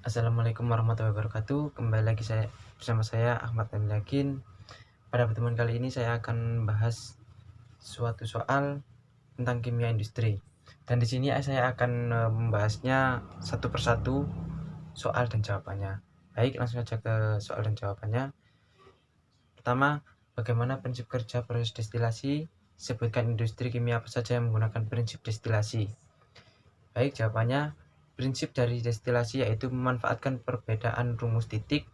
Assalamualaikum warahmatullahi wabarakatuh. Kembali lagi bersama saya Ahmad Nabil Yakin. Pada pertemuan kali ini saya akan membahas suatu soal tentang kimia industri. Dan di sini saya akan membahasnya satu persatu soal dan jawabannya. Baik, langsung saja ke soal dan jawabannya. Pertama, bagaimana prinsip kerja proses destilasi? Sebutkan industri kimia apa saja yang menggunakan prinsip destilasi. Baik, jawabannya, prinsip dari destilasi yaitu memanfaatkan perbedaan rumus titik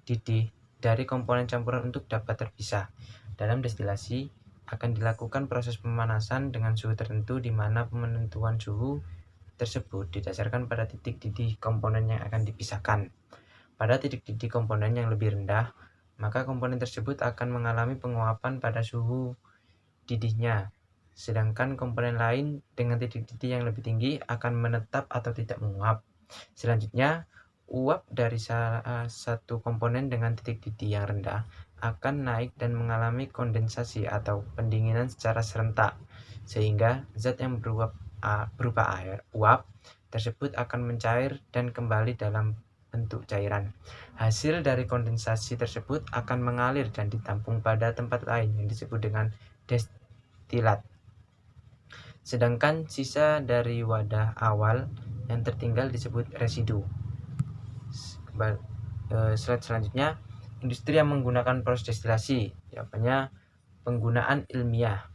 didih dari komponen campuran untuk dapat terpisah. Dalam destilasi akan dilakukan proses pemanasan dengan suhu tertentu di mana penentuan suhu tersebut didasarkan pada titik didih komponen yang akan dipisahkan. Pada titik didih komponen yang lebih rendah, maka komponen tersebut akan mengalami penguapan pada suhu didihnya. Sedangkan komponen lain dengan titik didih yang lebih tinggi akan menetap atau tidak menguap. Selanjutnya, uap dari salah satu komponen dengan titik didih yang rendah akan naik dan mengalami kondensasi atau pendinginan secara serentak, sehingga zat yang berupa air, uap, tersebut akan mencair dan kembali dalam bentuk cairan. Hasil dari kondensasi tersebut akan mengalir dan ditampung pada tempat lain yang disebut dengan destilat. Sedangkan sisa dari wadah awal yang tertinggal disebut residu. Slide selanjutnya, industri yang menggunakan proses destilasi. Jawabannya, penggunaan ilmiah.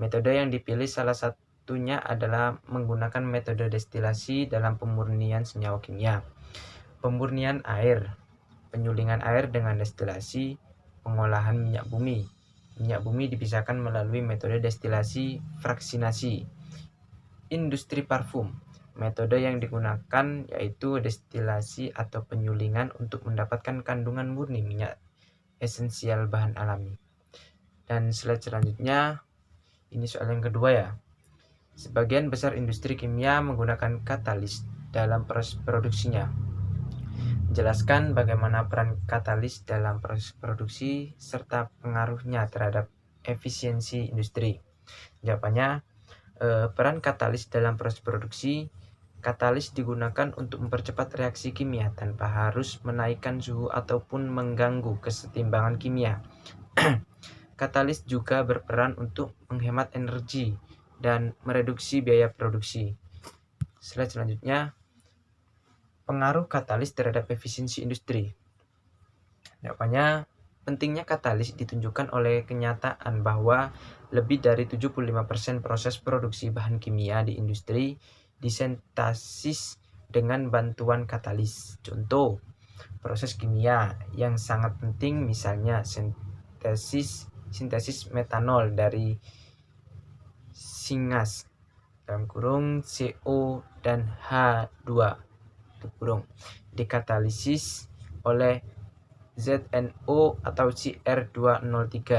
Metode yang dipilih salah satunya adalah menggunakan metode destilasi dalam pemurnian senyawa kimia. Pemurnian air, penyulingan air dengan destilasi, pengolahan minyak bumi. Minyak bumi dipisahkan melalui metode destilasi fraksinasi. Industri parfum, metode yang digunakan yaitu destilasi atau penyulingan untuk mendapatkan kandungan murni minyak esensial bahan alami. Dan slide selanjutnya, ini soal yang kedua ya. Sebagian besar industri kimia menggunakan katalis dalam proses produksinya. Jelaskan bagaimana peran katalis dalam proses produksi serta pengaruhnya terhadap efisiensi industri. Jawabannya, peran katalis dalam proses produksi. Katalis digunakan untuk mempercepat reaksi kimia tanpa harus menaikkan suhu ataupun mengganggu kesetimbangan kimia. Katalis juga berperan untuk menghemat energi dan mereduksi biaya produksi. Slide selanjutnya, pengaruh katalis terhadap efisiensi industri. Jawabannya, pentingnya katalis ditunjukkan oleh kenyataan bahwa lebih dari 75% proses produksi bahan kimia di industri disintesis dengan bantuan katalis. Contoh, proses kimia yang sangat penting misalnya sintesis metanol dari syngas (CO dan H2) dikatalisis oleh ZNO atau CR203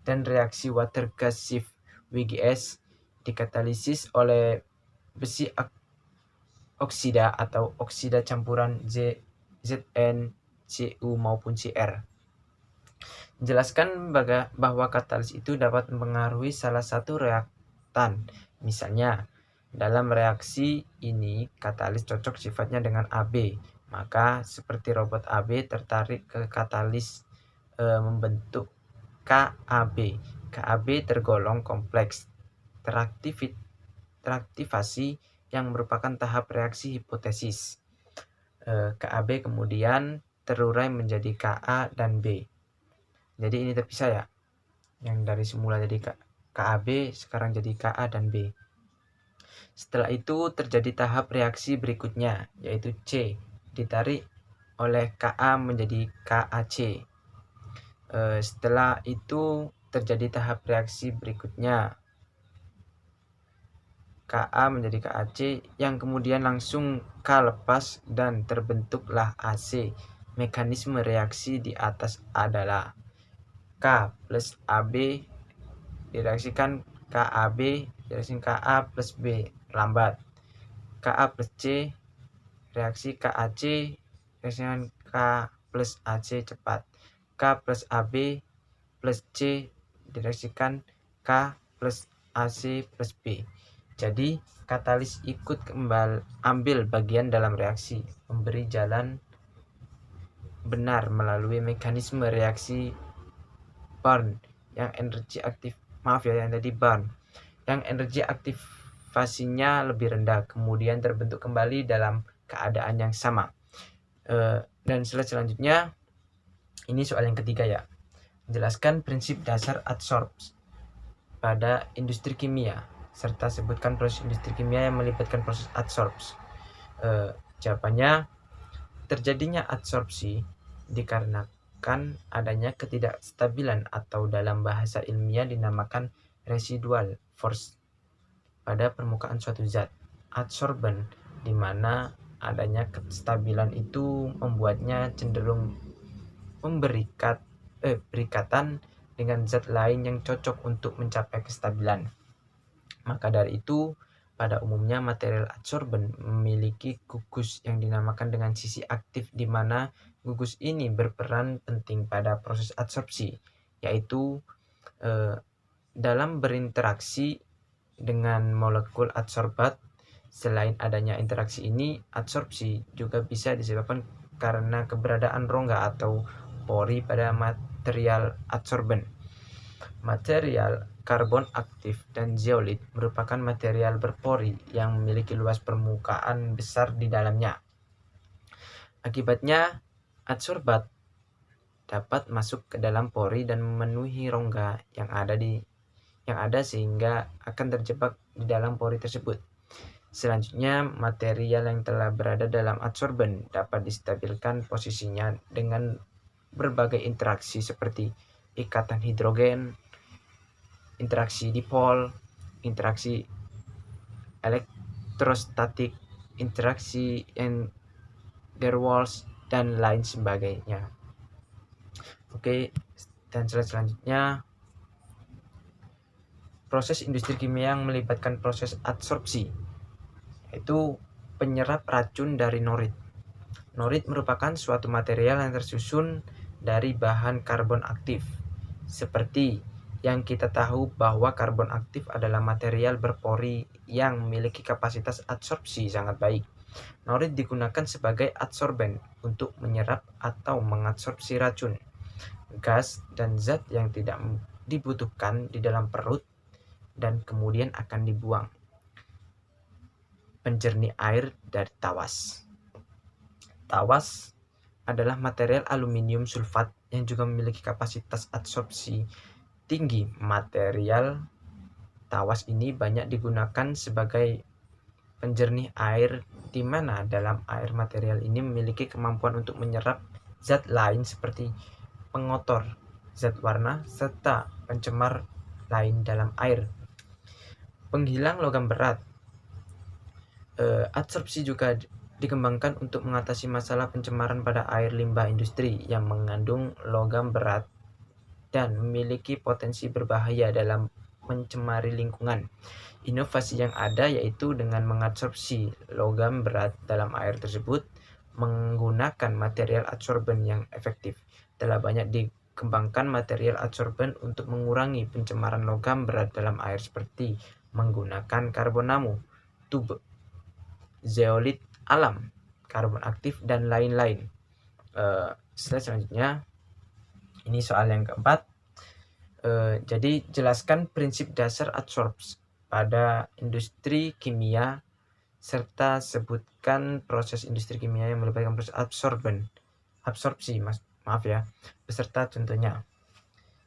dan reaksi water gas shift WGS dikatalisis oleh besi oksida atau oksida campuran ZnCu maupun Cr. Jelaskan bahwa katalis itu dapat mempengaruhi salah satu reaktan. Misalnya, dalam reaksi ini katalis cocok sifatnya dengan AB, maka seperti robot AB tertarik ke katalis membentuk KAB. KAB tergolong kompleks teraktivasi yang merupakan tahap reaksi hipotesis. KAB kemudian terurai menjadi KA dan B. Jadi ini terpisah ya. Yang dari semula jadi KAB sekarang jadi KA dan B. Setelah itu terjadi tahap reaksi berikutnya, yaitu C, ditarik oleh KA menjadi KAC. Setelah itu terjadi tahap reaksi berikutnya, KA menjadi KAC, yang kemudian langsung K lepas dan terbentuklah AC. Mekanisme reaksi di atas adalah K plus AB direaksikan KAB direaksikan KA plus B lambat. KA plus C reaksi KAC direaksikan K plus AC cepat. K plus AB plus C direaksikan K plus AC plus B. Jadi katalis ikut ambil bagian dalam reaksi, memberi jalan benar melalui mekanisme reaksi Barn yang energi aktif Barn yang energi aktivasinya lebih rendah, kemudian terbentuk kembali dalam keadaan yang sama. Dan slide selanjutnya, ini soal yang ketiga ya, jelaskan prinsip dasar adsorpsi pada industri kimia serta sebutkan proses industri kimia yang melibatkan proses adsorpsi. Jawabannya, terjadinya adsorpsi dikarenakan adanya ketidakstabilan atau dalam bahasa ilmiah dinamakan residual force pada permukaan suatu zat. Adsorben, di mana adanya kestabilan itu membuatnya cenderung berikatan dengan zat lain yang cocok untuk mencapai kestabilan. Maka dari itu, pada umumnya material adsorben memiliki gugus yang dinamakan dengan sisi aktif, di mana gugus ini berperan penting pada proses adsorpsi, yaitu dalam berinteraksi dengan molekul adsorbat. Selain adanya interaksi ini, adsorpsi juga bisa disebabkan karena keberadaan rongga atau pori pada material adsorben. Material karbon aktif dan zeolit merupakan material berpori yang memiliki luas permukaan besar di dalamnya. Akibatnya, adsorbat dapat masuk ke dalam pori dan memenuhi rongga yang ada sehingga akan terjebak di dalam pori tersebut. Selanjutnya, material yang telah berada dalam adsorben dapat distabilkan posisinya dengan berbagai interaksi seperti ikatan hidrogen, interaksi dipol, interaksi elektrostatik, interaksi van der Waals, dan lain sebagainya. Oke, dan selanjutnya, proses industri kimia yang melibatkan proses adsorpsi, yaitu penyerap racun dari norit. Norit merupakan suatu material yang tersusun dari bahan karbon aktif. Seperti yang kita tahu bahwa karbon aktif adalah material berpori yang memiliki kapasitas adsorpsi sangat baik. Norit digunakan sebagai adsorben untuk menyerap atau mengadsorpsi racun, gas, dan zat yang tidak dibutuhkan di dalam perut dan kemudian akan dibuang. Penjernih air dari tawas. Tawas adalah material aluminium sulfat yang juga memiliki kapasitas adsorpsi tinggi. Material tawas ini banyak digunakan sebagai penjernih air, di mana dalam air material ini memiliki kemampuan untuk menyerap zat lain seperti pengotor, zat warna, serta pencemar lain dalam air. Penghilang logam berat. Adsorpsi juga dikembangkan untuk mengatasi masalah pencemaran pada air limbah industri yang mengandung logam berat dan memiliki potensi berbahaya dalam mencemari lingkungan. Inovasi yang ada yaitu dengan mengadsorpsi logam berat dalam air tersebut menggunakan material adsorben yang efektif. Telah banyak dikembangkan material adsorben untuk mengurangi pencemaran logam berat dalam air seperti menggunakan karbonamu, tube, zeolit alam, karbon aktif, dan lain-lain. Slide selanjutnya, ini soal yang keempat. Jadi jelaskan prinsip dasar adsorpsi pada industri kimia serta sebutkan proses industri kimia yang melibatkan proses absorpsi, beserta contohnya.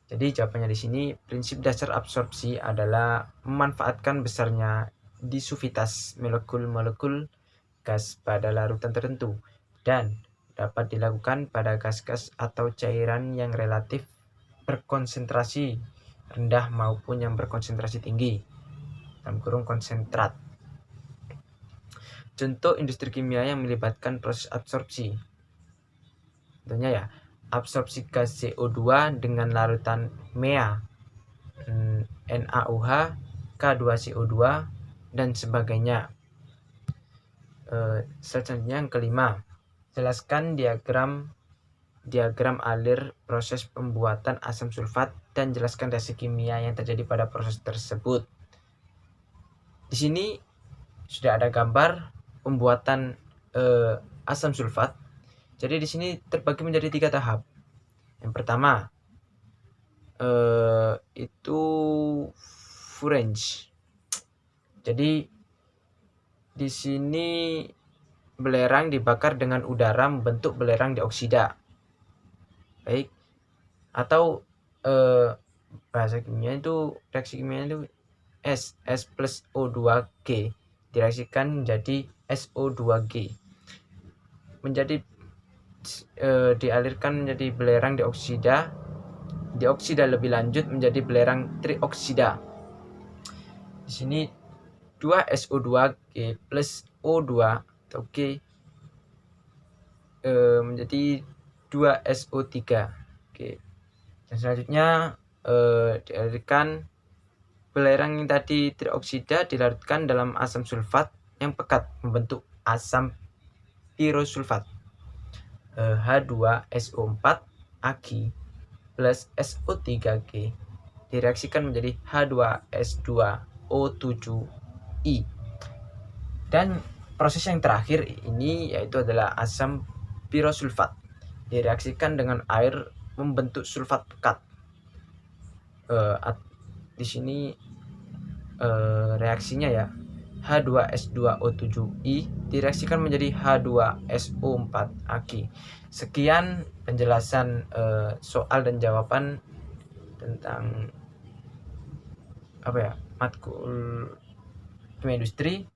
Jadi jawabannya di sini, prinsip dasar absorpsi adalah memanfaatkan besarnya disuvitas molekul-molekul gas pada larutan tertentu dan dapat dilakukan pada gas-gas atau cairan yang relatif berkonsentrasi rendah maupun yang berkonsentrasi tinggi, dalam kurung konsentrat. Contoh industri kimia yang melibatkan proses absorpsi, contohnya ya, absorpsi gas CO2 dengan larutan MEA, NaOH, K2CO2, dan sebagainya. Selanjutnya yang kelima, jelaskan diagram alir proses pembuatan asam sulfat dan jelaskan reaksi kimia yang terjadi pada proses tersebut. Di sini sudah ada gambar pembuatan asam sulfat. Jadi di sini terbagi menjadi 3 tahap. Yang pertama itu furans. Jadi di sini belerang dibakar dengan udara membentuk belerang dioksida. Baik. Atau bahasa kimia itu, reaksi kimia itu S plus O2G direaksikan menjadi SO2G. Menjadi dialirkan menjadi belerang dioksida. Dioksida lebih lanjut menjadi belerang trioksida. Di sini 2SO2G plus O2 atau G menjadi 2SO3. Oke. Dan selanjutnya dialirkan belerang yang tadi trioksida dilarutkan dalam asam sulfat yang pekat membentuk asam pirosulfat. H2SO4 Ag plus SO3G direaksikan menjadi H2S2O7I. Dan proses yang terakhir ini yaitu adalah asam pirosulfat direaksikan dengan air membentuk sulfat pekat. Di sini reaksinya ya, H2S2O7I direaksikan menjadi H2SO4Ag. Sekian penjelasan soal dan jawaban tentang matkul kimia industri.